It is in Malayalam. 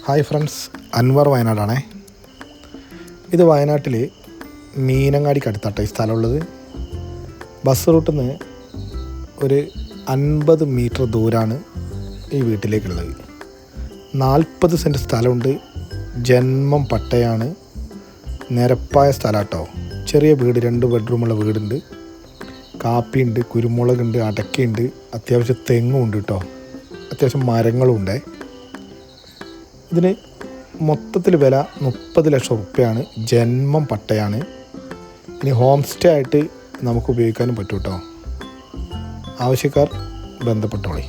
Hi friends, Anwar വയനാടാണേ. ഇത് വയനാട്ടിൽ മീനങ്ങാടിക്ക് അടുത്താട്ടോ ഈ സ്ഥലമുള്ളത്. ബസ് റൂട്ടിൽ നിന്ന് ഒരു 50 മീറ്റർ ദൂരമാണ് ഈ വീട്ടിലേക്കുള്ളത്. 40 സെൻറ്റ് സ്ഥലമുണ്ട്. ജന്മം പട്ടയാണ്. നിരപ്പായ സ്ഥലമാട്ടോ. ചെറിയ വീട്, 2 ബെഡ്റൂമുള്ള വീടുണ്ട്. കാപ്പിയുണ്ട്, കുരുമുളകുണ്ട്, അടക്കയുണ്ട്, അത്യാവശ്യം തെങ്ങും ഉണ്ട് കേട്ടോ. അത്യാവശ്യം മരങ്ങളും ഉണ്ട്. ഇതിന് മൊത്തത്തിൽ വില 30 ലക്ഷം റുപ്യയാണ്. ജന്മം പട്ടയാണ്. ഇനി ഹോം സ്റ്റേ ആയിട്ട് നമുക്ക് ഉപയോഗിക്കാനും പറ്റും കേട്ടോ. ആവശ്യക്കാർ ബന്ധപ്പെട്ടോളി.